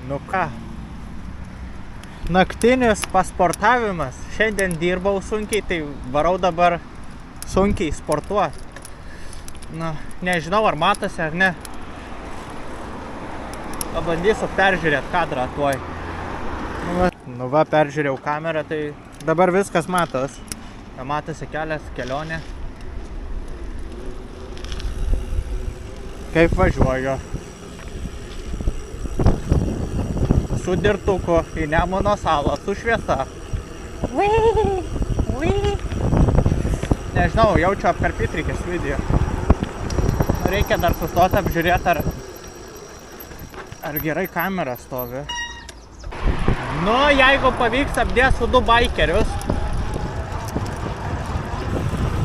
Nu ką, naktinis pasportavimas. Šiandien dirbau sunkiai, tai varau dabar sunkiai sportuoti. Na, nežinau, ar matosi ar ne. Pabandysiu peržiūrėti kadrą tuoj. Nu va, peržiūrėjau kamerą, tai dabar viskas matos. Matosi kelias, kelionė. Kaip važiuoju. Su dirtuku į Nemuno salą, su šviesa. Nežinau, jaučiu apkarpyti reikės video. Reikia dar sustoti apžiūrėti, ar gerai kamera stovi. Nu, jeigu pavyks, apdėsiu 2 baikerius.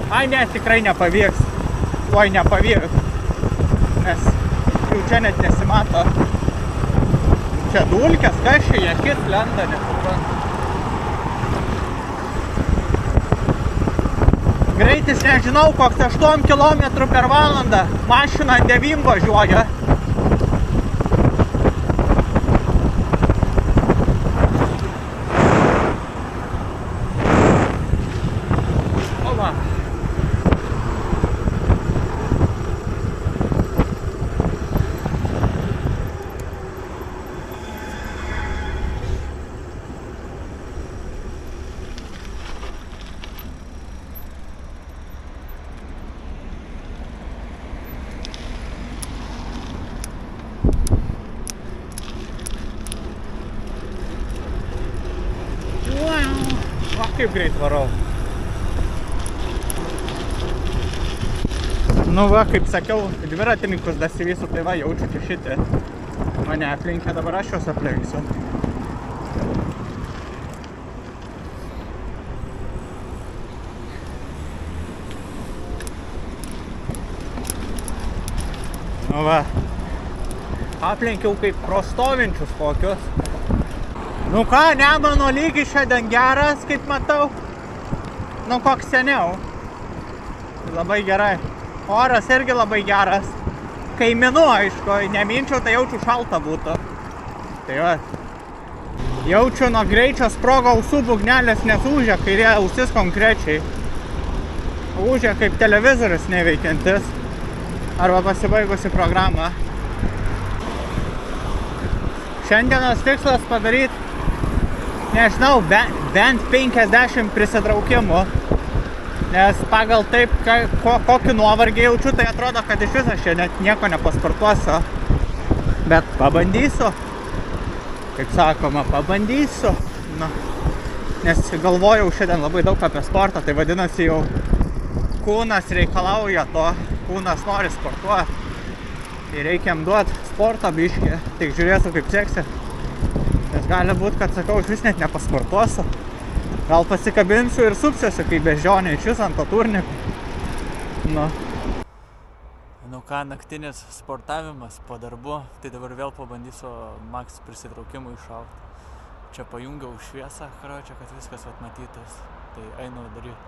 Ai, ne, tikrai nepavyks. Oi, nepavyks. Nes jau čia net nesimato. Čia dulkės, kas čia, akis lenda, nesuprantu. Greitis nežinau, koks 8 km per valandą. Mašina 9 važiuoja. Va, kaip greit varau. Nu va, kaip sakiau, dviratininkus dasivysiu, tai va, jaučiu kišitį. Mane aplinkia, dabar aš juos aplinksiu. Nu va, aplinkiau kaip prostovinčius kokius. Nu ką, Nemuno lygis šiandien geras, kaip matau. Nu koks seniau. Labai gerai. Oras irgi labai geras. Kaiminu, aišku, neminčiau, tai jaučiu šalta būtų. Tai va. Jaučiu nuo greičio sprogo ausų būgnelės, nes ūžia kairė ausis konkrečiai. Ūžia kaip televizorius neveikiantis. Arba pasibaigusi programa. Šiandienos tikslas padaryti, nežinau, bent 50 prisitraukimų. Nes pagal taip, kokį nuovargį jaučiu, tai atrodo, kad iš viso čia net nieko nepasportuosiu. Bet pabandysiu. Kaip sakoma, pabandysiu. Na, nes galvojau šiandien labai daug apie sportą, tai vadinasi jau kūnas reikalauja to, kūnas nori sportuoti. Tai reikiam duoti sportą biškį, tik žiūrėsiu kaip seksi. Nes gali būt, kad sakau, iš vis net nepasportuosiu. Gal pasikabinsiu ir supsiuosiu, kaip bežionė iš vis ant to turnikų. Nu ką, naktinis sportavimas po darbu, tai dabar vėl pabandysiu maks prisitraukimų iššauti. Čia pajungiau šviesą, karočią, kad viskas atmatytas. Tai einu daryti.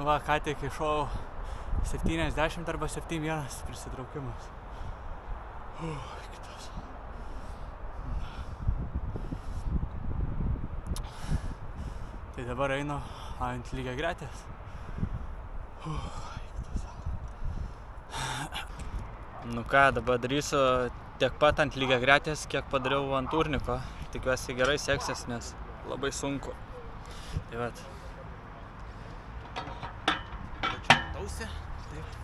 Nu va, ką tik iššovau 70 arba 71 prisitraukimas. Kitas. Tai dabar einu ant lygiagretės. Nu ką, dabar darysiu tiek pat ant lygiagretės, kiek padariau ant turniko. Tikiuosi gerai seksis, nes labai sunku. Tai vat. Čia matausi. Taip.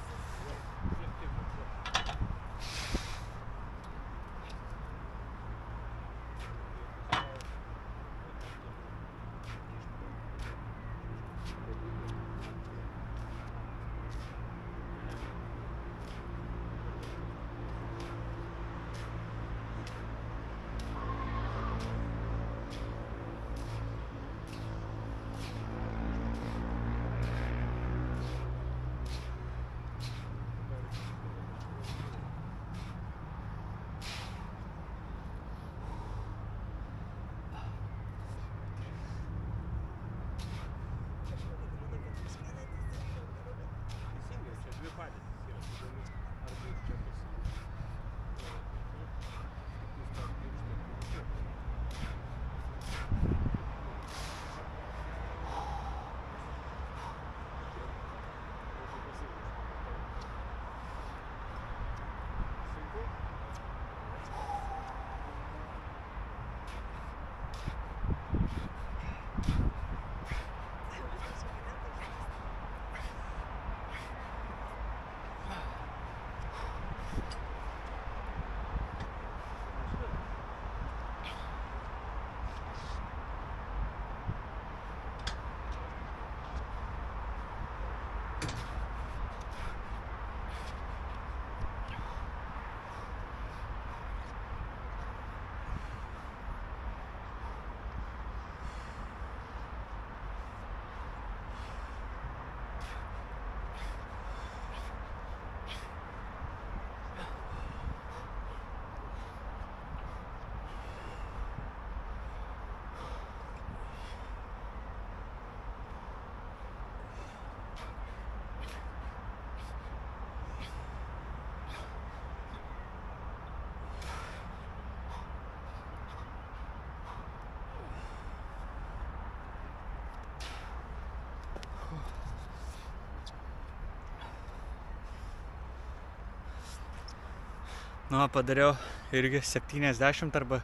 Nu, padariau irgi 70 arba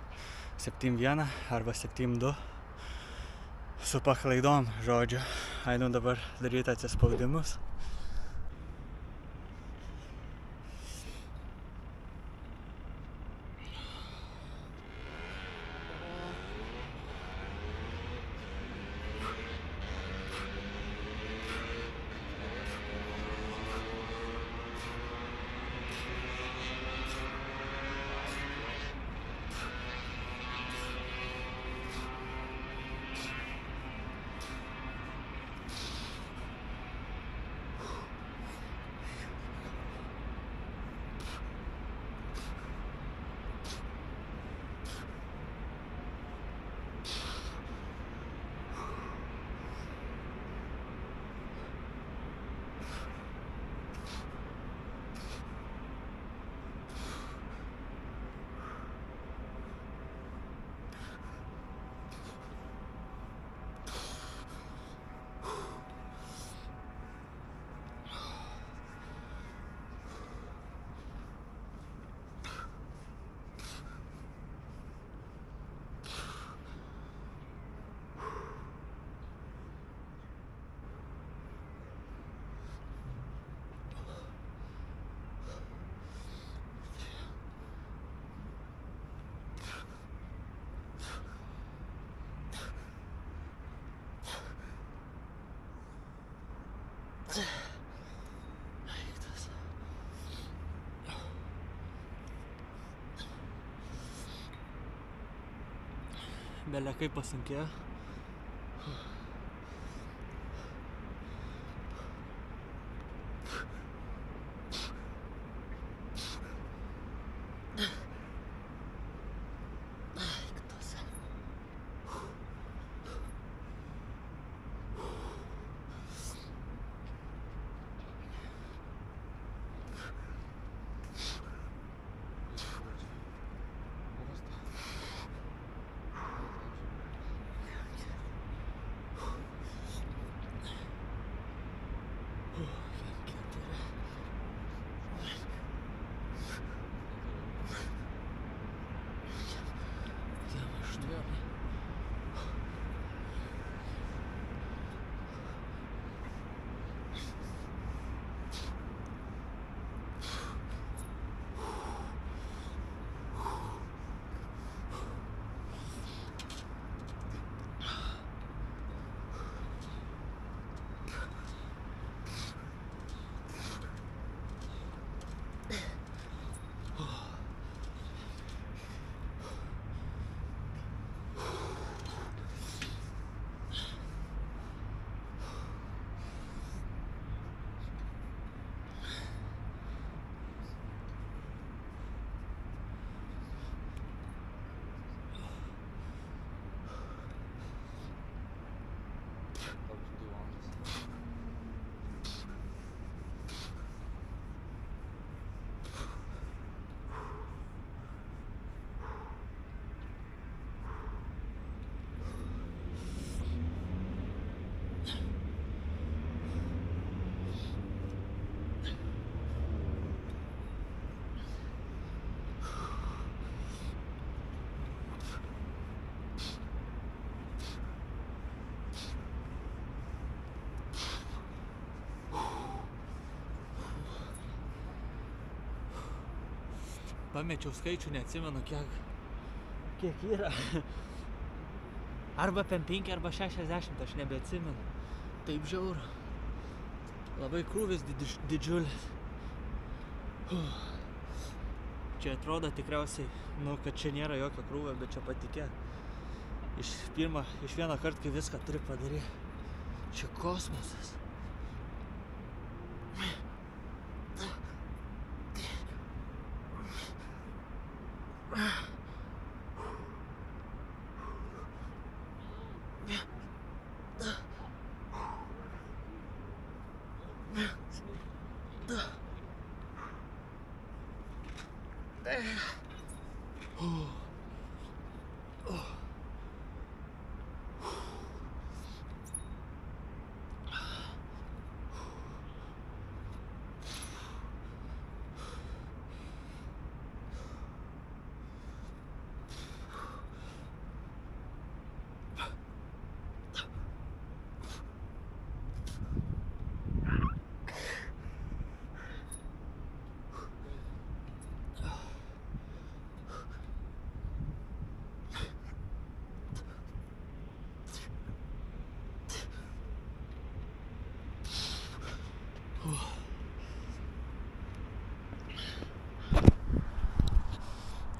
71 arba 72 su paklaidom, žodžiu. Einu dabar daryti atsispaudimus. Bele kaip pasunkėjo. Pamečiau skaičių, neatsimenu kiek yra. Arba 5 arba 60, aš nebeatsimenu. Taip žiauru. Labai krūvis didžiulis. Čia atrodo tikriausiai, kad čia nėra jokio krūvio, bet čia patikė. Iš vieno karto, kai viską turi padaryti. Čia kosmosas.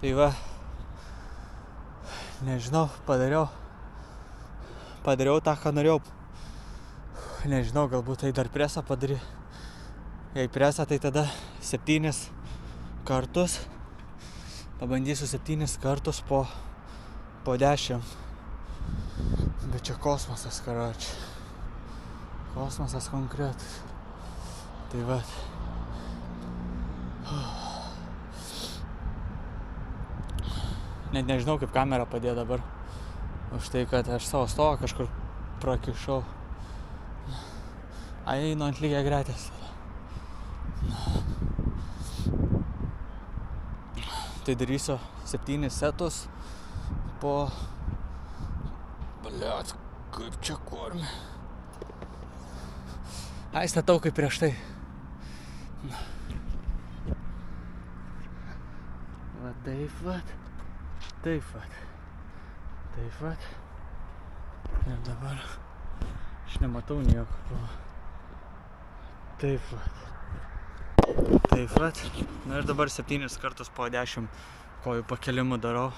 Tai va, nežinau, padariau tą, ką norėjau. Nežinau, galbūt tai dar presą padarė. Jei presą, tai tada 7 kartus. Pabandysiu 7 kartus po 10. Bet čia kosmosas, karoči. Kosmosas konkretus. Tai va. Net nežinau, kaip kamerą padėjo dabar. Už tai, kad aš savo stovą kažkur prakišau. Einu ant lygiagretės. Tai darysiu 7 setus po... Bliat, kaip čia kormi. Statau kaip prieš tai. Va taip vat. Taip vat. Ir dabar aš nematau nieko. Taip vat. Na ir dabar 7 kartus po 10 kojų pakelimų darau.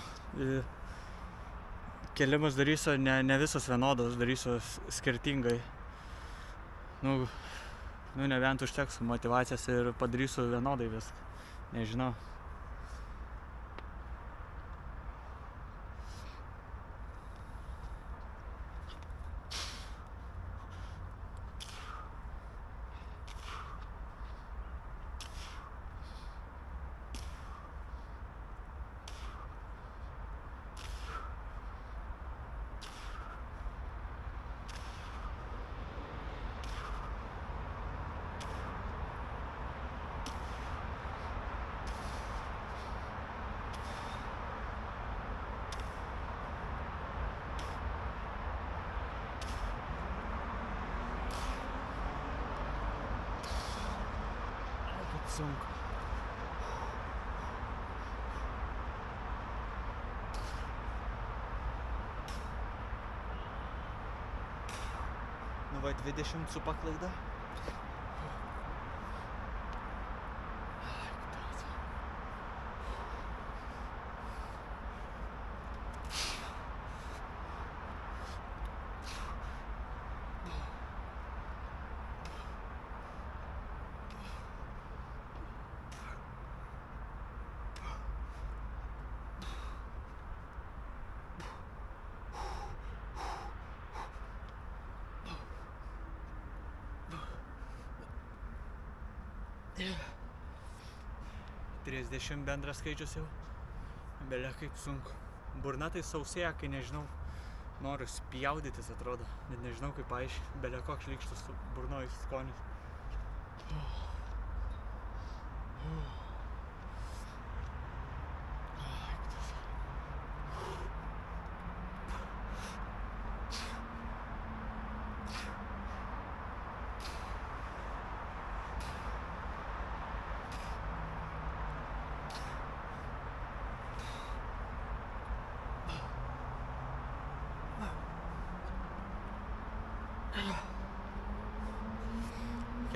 Kelimus darysiu ne visos vienodos, darysiu skirtingai. Nebent užteks motyvacijos ir padarysiu vienodai viską. Nežinau. Sunku. Va 20 su paklaida. Yeah. 30 bendras skaičius jau. Belia kaip sunku. Burna tai sausėja, kai nežinau, noriu spjaudytis atrodo. Net nežinau kaip paaiškinti. Belia koks šlykštus burnoj skonis.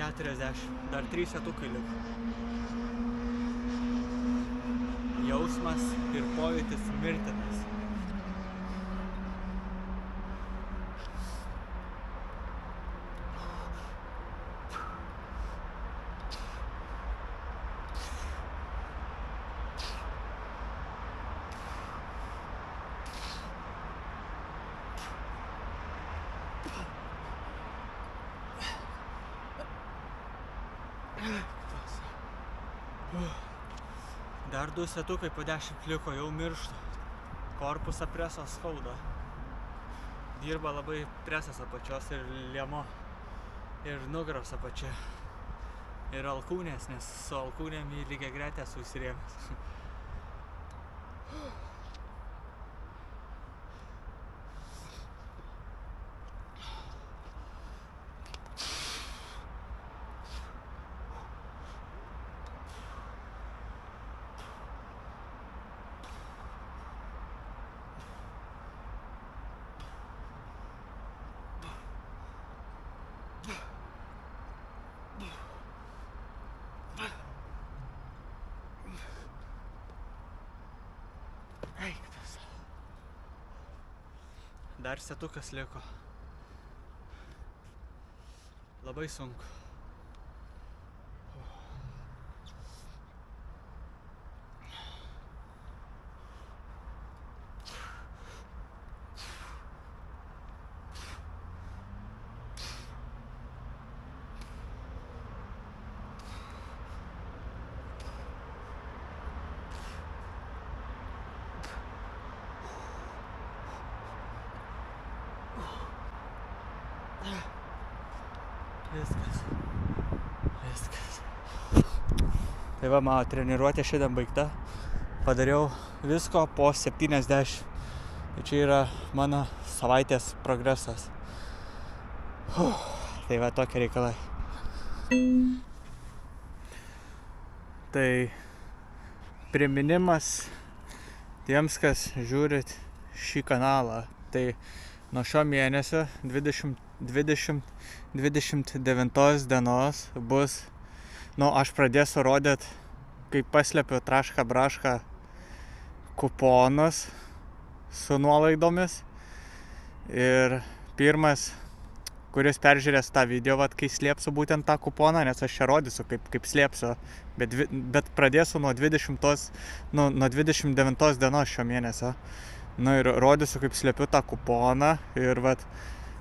40, dar 3 setukai liko. Jausmas ir pojūtis mirtinas. Dar 2 setukai po 10 liko, jau mirštu. Korpusą preso skauda. Dirba labai presas apačios ir liemo. Ir nugaros apačia. Ir alkūnės, nes su alkūnėm į lygiagretę susirėmęs. Dar setukas liko. Labai sunku. Viskas. Tai va, mano treniruotė šiandien baigta. Padariau visko po 70. Tai čia yra mano savaitės progresas. Tai va, tokie reikalai. Tai priminimas tiems, kas žiūrit šį kanalą. Tai nuo šio mėnesio 29 dienos bus, aš pradėsiu rodyt, kaip paslepiu trašką brašką kuponus su nuolaidomis. Ir pirmas, kuris peržiūrės tą video, kai slėpsiu būtent tą kuponą, nes aš čia rodysiu, kaip slėpsiu, bet pradėsiu nuo 29 dienos šio mėnesio. Ir rodysiu, kaip slėpiu tą kuponą ir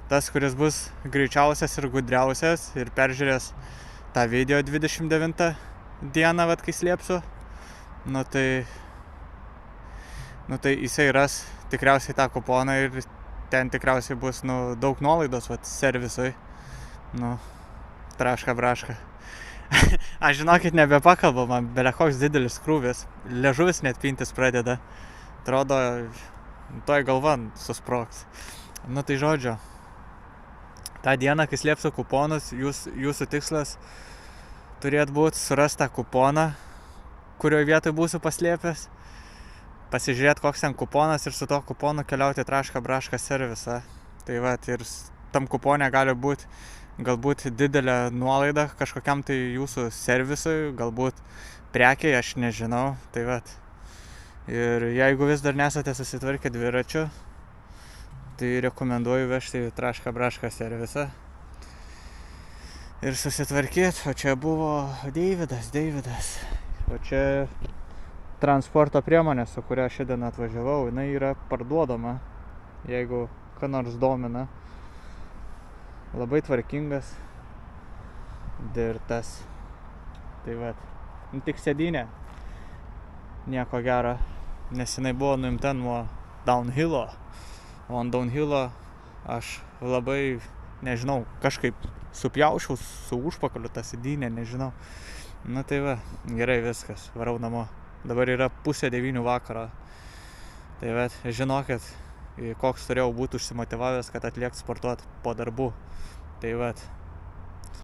tas, kuris bus greičiausias ir gudriausias ir peržiūrės tą video 29 dieną, kai slėpsiu, tai jisai ras tikriausiai tą kuponą ir ten tikriausiai bus daug nuolaidos servisui. Traška braška. Aš žinokit, nebepakalbu, man belekoks didelis krūvis. Liežuvis net pintis pradeda. Atrodo, toj galva susprogs. Tai žodžiu, tą dieną, kai slėpsiu kuponus, jūsų tikslas turėtų būti surasti tą kuponą, kurioje vietoje būsiu paslėpęs, pasižiūrėti, koks ten kuponas ir su to kuponu keliauti trašką brašką servisą. Tai ir tam kupone gali būti galbūt didelė nuolaida kažkokiam tai jūsų servisui, galbūt prekiai, aš nežinau. Ir jeigu vis dar nesate susitvarkę dviračių, tai rekomenduoju vežti į trašką brašką servisą ir susitvarkyti. O čia buvo Deividas. O čia transporto priemonė, su kuria šiandien atvažiavau, jinai yra parduodama, jeigu ką nors domina. Labai tvarkingas, dirtas. Tai tik sėdynė, nieko gero, nes jinai buvo nuimta nuo downhillo. O ant downhillo aš labai, nežinau, kažkaip supjaušiau su užpakaliu tą sėdynę, nežinau. Gerai viskas, varau namo. Dabar yra 8:30 vakaro. Tai žinokit, koks turėjau būti užsimotyvavęs, kad atliekt sportuot po darbų. Tai